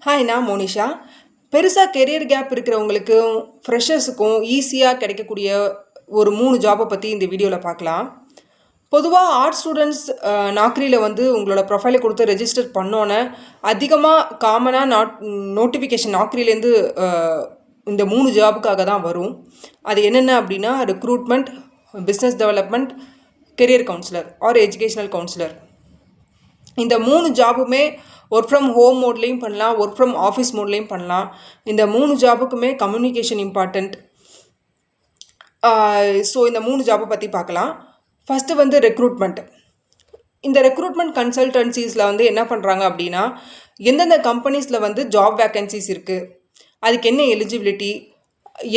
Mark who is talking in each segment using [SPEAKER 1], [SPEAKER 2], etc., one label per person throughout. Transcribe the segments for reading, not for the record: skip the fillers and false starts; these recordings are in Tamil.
[SPEAKER 1] ஹாய், நான் மோனிஷா. பெருசாக கெரியர் கேப் இருக்கிறவங்களுக்கும் ஃப்ரெஷர்ஸுக்கும் ஈஸியாக கிடைக்கக்கூடிய ஒரு 3 ஜாபை பற்றி இந்த வீடியோவில் பார்க்கலாம். பொதுவாக ஆர்ட் ஸ்டூடெண்ட்ஸ் நாக்ரியில் வந்து உங்களோட ப்ரொஃபைலை கொடுத்து ரெஜிஸ்டர் பண்ணோன்னே அதிகமாக காமனாக நோட்டிஃபிகேஷன் நாக்ரிலேருந்து இந்த 3 ஜாபுக்காக தான் வரும். அது என்னென்ன அப்படின்னா recruitment, business development, career counsellor or educational counsellor. இந்த 3 ஜாபுமே ஒர்க் ஃப்ரம் ஹோம் மோட்லேயும் பண்ணலாம், ஒர்க் ஃப்ரம் ஆஃபீஸ் மோட்லேயும் பண்ணலாம். இந்த 3 ஜாபுக்குமே கம்யூனிகேஷன் இம்பார்ட்டண்ட். ஸோ இந்த 3 ஜாபை பற்றி பார்க்கலாம். ஃபஸ்ட்டு வந்து ரெக்ரூட்மெண்ட். இந்த ரெக்ரூட்மெண்ட் கன்சல்டன்சிஸில் வந்து என்ன பண்ணுறாங்க அப்படின்னா, எந்தெந்த கம்பெனிஸில் வந்து ஜாப் வேக்கன்சிஸ் இருக்குது, அதுக்கு என்ன எலிஜிபிலிட்டி,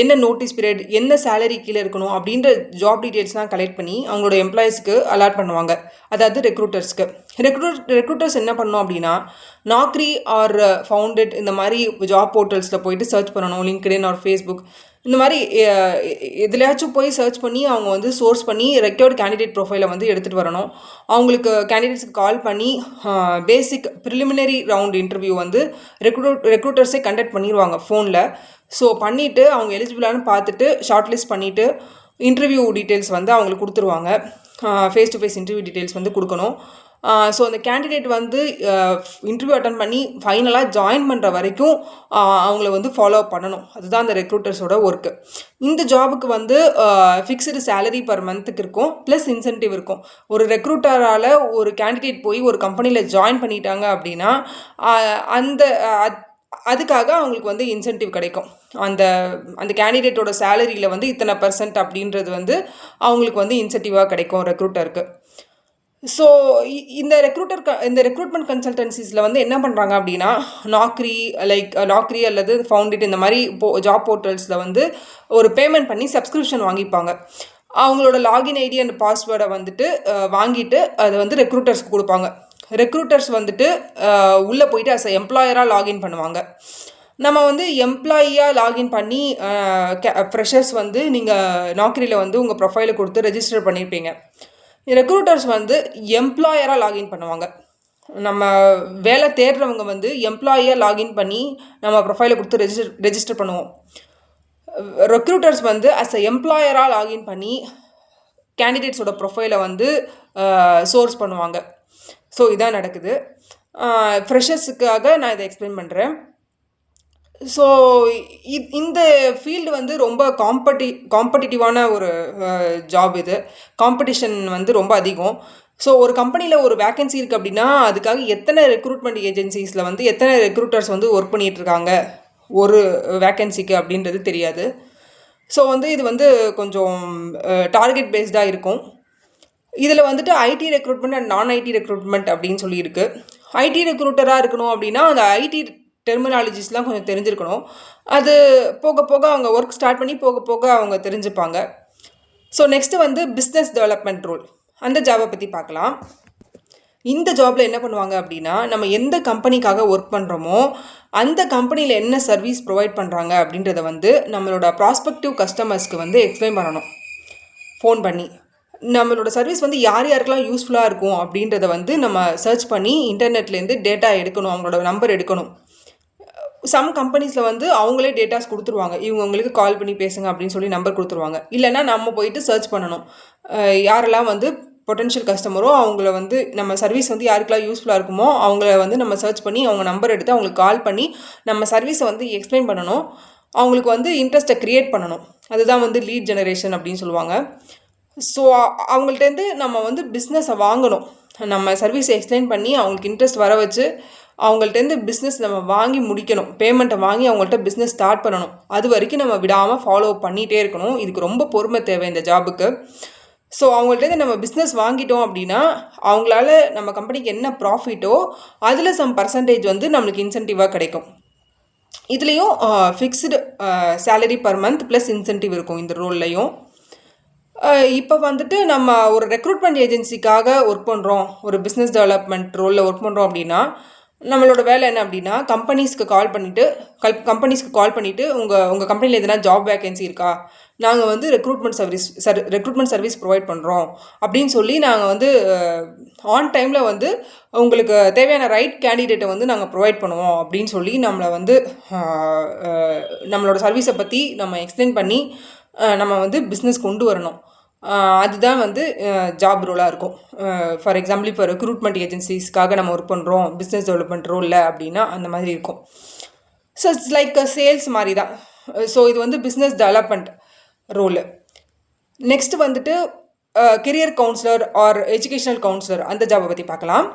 [SPEAKER 1] என்ன நோட்டீஸ் பீரியட், என்ன சேலரி கீழே இருக்கணும் அப்படின்ற ஜாப் டீட்டெயில்ஸ்லாம் கலெக்ட் பண்ணி அவங்களோட எம்ப்ளாயீஸ்க்கு அலாட் பண்ணுவாங்க. அதாவது ரெக்ரூட்டர்ஸ்க்கு. ரெக்ரூட்டர்ஸ் என்ன பண்ணணும் அப்படின்னா, நாக்ரி ஆர் ஃபவுண்டட் இந்த மாதிரி ஜாப் போர்ட்டல்ஸில் போயிட்டு சர்ச் பண்ணணும். லிங்க்டின் ஆர் ஃபேஸ்புக் இந்த மாதிரி எதுலையாச்சும் போய் சர்ச் பண்ணி அவங்க வந்து சோர்ஸ் பண்ணி ரெக்யர்டு கேண்டிடேட் ப்ரொஃபைலை வந்து எடுத்துகிட்டு வரணும். அவங்களுக்கு கேண்டிடேட்ஸ்க்கு கால் பண்ணி பேசிக் ப்ரிலிமினரி ரவுண்ட் இன்டர்வியூ வந்து ரெக்ரூட்டர்ஸே கண்டக்ட் பண்ணிடுவாங்க ஃபோனில். ஸோ பண்ணிவிட்டு அவங்க எலிஜிபிளானு பார்த்துட்டு ஷார்ட் லிஸ்ட் பண்ணிவிட்டு இன்டர்வியூ டீட்டெயில்ஸ் வந்து அவங்களுக்கு கொடுத்துருவாங்க. Face to face interview details வந்து கொடுக்கணும். ஸோ அந்த கேண்டிடேட் வந்து இன்டர்வியூ அட்டன் பண்ணி ஃபைனலாக ஜாயின் பண்ணுற வரைக்கும் அவங்கள வந்து ஃபாலோ பண்ணணும். அதுதான் அந்த ரெக்ரூட்டர்ஸோட ஒர்க்கு. இந்த ஜாபுக்கு வந்து ஃபிக்ஸ்டு சேலரி பர் மந்த்துக்கு இருக்கும், ப்ளஸ் இன்சென்டிவ் இருக்கும். ஒரு ரெக்ரூட்டரால் ஒரு கேண்டிடேட் போய் ஒரு கம்பெனியில் ஜாயின் பண்ணிட்டாங்க அப்படின்னா அதுக்காக அவங்களுக்கு வந்து இன்சென்டிவ் கிடைக்கும். அந்த அந்த கேண்டிடேட்டோட சேலரியில் வந்து இத்தனை % அப்படின்றது வந்து அவங்களுக்கு வந்து இன்சென்டிவாக கிடைக்கும் ரெக்ரூட்டருக்கு. ஸோ இந்த ரெக்ரூட்மெண்ட் கன்சல்டன்சிஸில் வந்து என்ன பண்ணுறாங்க அப்படின்னா, நாக்ரி அல்லது ஃபவுண்டட் இந்த மாதிரி ஜாப் போர்ட்டல்ஸில் வந்து ஒரு பேமெண்ட் பண்ணி சப்ஸ்கிரிப்ஷன் வாங்கிப்பாங்க. அவங்களோட லாகின் ஐடி அண்ட் பாஸ்வேர்டை வந்துட்டு வாங்கிட்டு அதை வந்து ரெக்ரூட்டர்ஸ்க்கு கொடுப்பாங்க. ரெக்ரூட்டர்ஸ் வந்துட்டு உள்ளே போயிட்டு அஸ் எம்ப்ளாயராக லாகின் பண்ணுவாங்க. நம்ம வந்து எம்ப்ளாயியாக லாகின் பண்ணி ஃப்ரெஷர்ஸ் வந்து நீங்கள் நாக்ரியில் வந்து உங்கள் ப்ரொஃபைலை கொடுத்து ரெஜிஸ்டர் பண்ணியிருப்பீங்க. ரெக்ரூட்டர்ஸ் வந்து எம்ப்ளாயராக லாகின் பண்ணுவாங்க. நம்ம வேலை தேடுறவங்க வந்து எம்ப்ளாயியாக லாகின் பண்ணி நம்ம ப்ரொஃபைலை கொடுத்து ரெஜிஸ்டர் பண்ணுவோம். ரெக்ரூட்டர்ஸ் வந்து அஸ் அ எம்ப்ளாயராக லாகின் பண்ணி கேண்டிடேட்ஸோட ப்ரொஃபைலை வந்து சோர்ஸ் பண்ணுவாங்க. ஸோ இதான் நடக்குது. ஃப்ரெஷர்ஸுக்காக நான் இதை எக்ஸ்பிளைன் பண்ணுறேன். ஸோ இந்த ஃபீல்டு வந்து ரொம்ப காம்படிட்டிவான ஒரு ஜாப். இது காம்படிஷன் வந்து ரொம்ப அதிகம். ஸோ ஒரு கம்பெனியில் ஒரு வேக்கன்சி இருக்குது அப்படின்னா அதுக்காக எத்தனை ரெக்ரூட்மெண்ட் ஏஜென்சிஸில் வந்து எத்தனை ரெக்ரூட்டர்ஸ் வந்து ஒர்க் பண்ணிகிட்ருக்காங்க ஒரு வேக்கன்சிக்கு அப்படின்றது தெரியாது. ஸோ வந்து இது வந்து கொஞ்சம் டார்கெட் பேஸ்டாக இருக்கும். இதில் வந்துட்டு ஐடி ரெக்ரூட்மெண்ட் அண்ட் நான் ஐடி ரெக்ரூட்மெண்ட் அப்படின்னு சொல்லியிருக்கு. ஐடி ரெக்ரூட்டராக இருக்கணும் அப்படின்னா அந்த ஐடி டெர்மினாலஜிஸ்லாம் கொஞ்சம் தெரிஞ்சிருக்கணும். அது போக போக அவங்க ஒர்க் ஸ்டார்ட் பண்ணி போக போக அவங்க தெரிஞ்சுப்பாங்க. ஸோ நெக்ஸ்ட்டு வந்து பிஸ்னஸ் டெவலப்மெண்ட் ரோல், அந்த ஜாபை பற்றி பார்க்கலாம். இந்த ஜாபில் என்ன பண்ணுவாங்க அப்படின்னா, நம்ம எந்த கம்பெனிக்காக ஒர்க் பண்ணுறோமோ அந்த கம்பெனியில் என்ன சர்வீஸ் ப்ரொவைட் பண்ணுறாங்க அப்படின்றத வந்து நம்மளோட ப்ராஸ்பெக்டிவ் கஸ்டமர்ஸ்க்கு வந்து எக்ஸ்பிளைன் பண்ணணும். ஃபோன் பண்ணி நம்மளோட சர்வீஸ் வந்து யாருக்கெல்லாம் யூஸ்ஃபுல்லாக இருக்கும் அப்படின்றத வந்து நம்ம சர்ச் பண்ணி இன்டர்நெட்லேருந்து டேட்டா எடுக்கணும், அவங்களோட நம்பர் எடுக்கணும். சம் கம்பெனிஸில் வந்து அவங்களே டேட்டாஸ் கொடுத்துருவாங்க, இவங்க உங்களுக்கு கால் பண்ணி பேசுங்க அப்படின்னு சொல்லி நம்பர் கொடுத்துருவாங்க. இல்லைனா நம்ம போயிட்டு சர்ச் பண்ணணும், யாரெல்லாம் வந்து பொட்டென்ஷியல் கஸ்டமரோ அவங்கள வந்து நம்ம சர்வீஸ் வந்து யாருக்கெல்லாம் யூஸ்ஃபுல்லாக இருக்குமோ அவங்கள வந்து நம்ம சர்ச் பண்ணி அவங்க நம்பர் எடுத்து அவங்களுக்கு கால் பண்ணி நம்ம சர்வீஸை வந்து எக்ஸ்பிளைன் பண்ணணும். அவங்களுக்கு வந்து இன்ட்ரெஸ்ட்டை க்ரியேட் பண்ணணும். அதுதான் வந்து லீட் ஜெனரேஷன் அப்படின்னு சொல்லுவாங்க. ஸோ அவங்கள்ட்டேருந்து நம்ம வந்து பிஸ்னஸை வாங்கணும். நம்ம சர்வீஸை எக்ஸ்பிளைன் பண்ணி அவங்களுக்கு இன்ட்ரெஸ்ட் வர வச்சு அவங்கள்ட்டேருந்து பிஸ்னஸ் நம்ம வாங்கி முடிக்கணும். பேமெண்ட்டை வாங்கி அவங்கள்ட்ட பிஸ்னஸ் ஸ்டார்ட் பண்ணணும். அது வரைக்கும் நம்ம விடாமல் ஃபாலோ பண்ணிகிட்டே இருக்கணும். இதுக்கு ரொம்ப பொறுமை தேவை இந்த ஜாபுக்கு. ஸோ அவங்கள்ட்டேருந்து நம்ம பிஸ்னஸ் வாங்கிட்டோம் அப்படின்னா அவங்களால நம்ம கம்பெனிக்கு என்ன ப்ராஃபிட்டோ அதில் சம் பர்சன்டேஜ் வந்து நம்மளுக்கு இன்சென்டிவாக கிடைக்கும். இதுலேயும் fixed salary per month plus incentive இருக்கும் இந்த ரோல்லையும். இப்போ வந்துட்டு நம்ம ஒரு ரெக்ரூட்மெண்ட் ஏஜென்சிக்காக ஒர்க் பண்ணுறோம், ஒரு பிஸ்னஸ் டெவலப்மெண்ட் ரோலில் ஒர்க் பண்ணுறோம் அப்படின்னா நம்மளோட வேலை என்ன அப்படின்னா கம்பெனிஸ்க்கு கால் பண்ணிவிட்டு உங்கள் கம்பெனியில் எதனா ஜாப் வேகன்சி இருக்கா, நாங்கள் வந்து ரெக்ரூட்மெண்ட் சர்வீஸ் ப்ரொவைட் பண்ணுறோம் அப்படின்னு சொல்லி நாங்கள் வந்து ஆன் டைமில் வந்து உங்களுக்கு தேவையான ரைட் கேண்டிடேட்டை வந்து நாங்கள் ப்ரொவைட் பண்ணுவோம் அப்படின்னு சொல்லி நம்மளை வந்து நம்மளோட சர்வீஸை பற்றி நம்ம எக்ஸ்பிளைன் பண்ணி நம்ம வந்து பிஸ்னஸ் கொண்டு வரணும். அதுதான் வந்து ஜாப் ரோலாக இருக்கும். ஃபார் எக்ஸாம்பிள் இப்போ ரெக்ரூட்மெண்ட் ஏஜென்சிஸ்க்காக நம்ம ஒர்க் பண்ணுறோம், பிஸ்னஸ் டெவலப்மெண்ட் ரோலில் அப்படின்னா அந்த மாதிரி இருக்கும். ஸோ இட்ஸ் லைக் சேல்ஸ் மாதிரி தான். ஸோ இது வந்து பிஸ்னஸ் டெவலப்மெண்ட் ரோலு. நெக்ஸ்ட் வந்துட்டு career counsellor or educational counsellor அந்த ஜாபை பற்றி பார்க்கலாம்.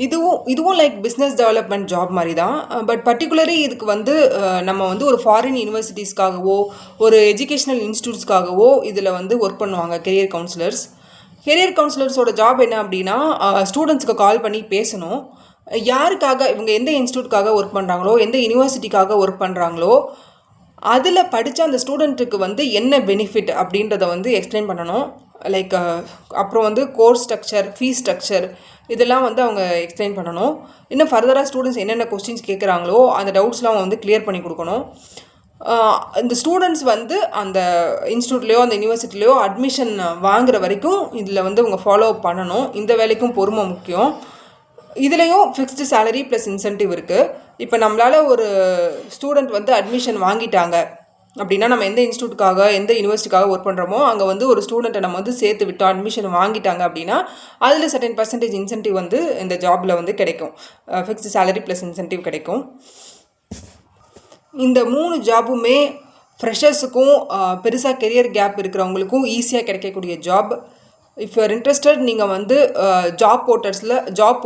[SPEAKER 1] இதுவும் லைக் பிஸ்னஸ் டெவலப்மெண்ட் ஜாப் மாதிரி தான். பட் பர்டிகுலரி இதுக்கு வந்து நம்ம வந்து ஒரு ஃபாரின் யூனிவர்சிட்டிஸ்க்காகவோ ஒரு எஜுகேஷ்னல் இன்ஸ்டியூட்ஸ்க்காகவோ இதில் வந்து ஒர்க் பண்ணுவாங்க கெரியர் கவுன்சிலர்ஸோட ஜாப் என்ன அப்படின்னா ஸ்டூடெண்ட்ஸ்க்கு கால் பண்ணி பேசணும். யாருக்காக இவங்க எந்த இன்ஸ்டியூட்காக ஒர்க் பண்ணுறாங்களோ, எந்த யூனிவர்சிட்டிக்காக ஒர்க் பண்ணுறாங்களோ, அதில் படித்த அந்த ஸ்டூடெண்ட்டுக்கு வந்து என்ன பெனிஃபிட் அப்படின்றத வந்து எக்ஸ்பிளைன் பண்ணணும். லைக் அப்புறம் வந்து கோர்ஸ் ஸ்ட்ரக்சர், ஃபீஸ் ஸ்ட்ரக்சர் இதெல்லாம் வந்து அவங்க எக்ஸ்பிளைன் பண்ணணும். இன்னும் ஃபர்தராக ஸ்டூடெண்ட்ஸ் என்னென்ன கொஸ்டின்ஸ் கேட்குறாங்களோ அந்த டவுட்ஸ்லாம் அவங்க வந்து கிளியர் பண்ணி கொடுக்கணும். இந்த ஸ்டூடெண்ட்ஸ் வந்து அந்த இன்ஸ்டியூட்லேயோ அந்த யூனிவர்சிட்டிலையோ அட்மிஷன் வாங்குற வரைக்கும் இதில் வந்து அவங்க ஃபாலோ பண்ணணும். இந்த வேலைக்கும் பொறுமை முக்கியம். இதுலேயும் ஃபிக்ஸ்டு சேலரி ப்ளஸ் இன்சென்டிவ் இருக்குது. இப்போ நம்மளால் ஒரு ஸ்டூடெண்ட் வந்து அட்மிஷன் வாங்கிட்டாங்க அப்படின்னா, நம்ம எந்த இன்ஸ்டியூட்டுக்காக எந்த யூனிவர்சிட்டிக்காக ஒர்க் பண்ணுறோமோ அங்கே வந்து ஒரு ஸ்டூடெண்ட்டை நம்ம வந்து சேர்த்து விட்டோம், அட்மிஷன் வாங்கிட்டாங்க அப்படின்னா அதில் சர்டன் பர்சன்டேஜ் இன்சென்டிவ் வந்து இந்த ஜாபில் வந்து கிடைக்கும். ஃபிக்ஸ்டு சேலரி ப்ளஸ் இன்சென்டிவ் கிடைக்கும். இந்த 3 ஜாபுமே ஃப்ரெஷர்ஸுக்கும் பெருசாக கெரியர் கேப் இருக்கிறவங்களுக்கும் ஈஸியாக கிடைக்கக்கூடிய ஜாப். இஃப் யூஆர் இன்ட்ரெஸ்டட் நீங்கள் வந்து ஜாப்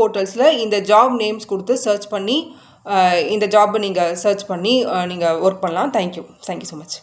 [SPEAKER 1] போர்ட்டல்ஸில் இந்த ஜாப் நேம்ஸ் கொடுத்து சர்ச் பண்ணி இந்த ஜாப்பை நீங்கள் சர்ச் பண்ணி நீங்கள் ஒர்க் பண்ணலாம். Thank you so much.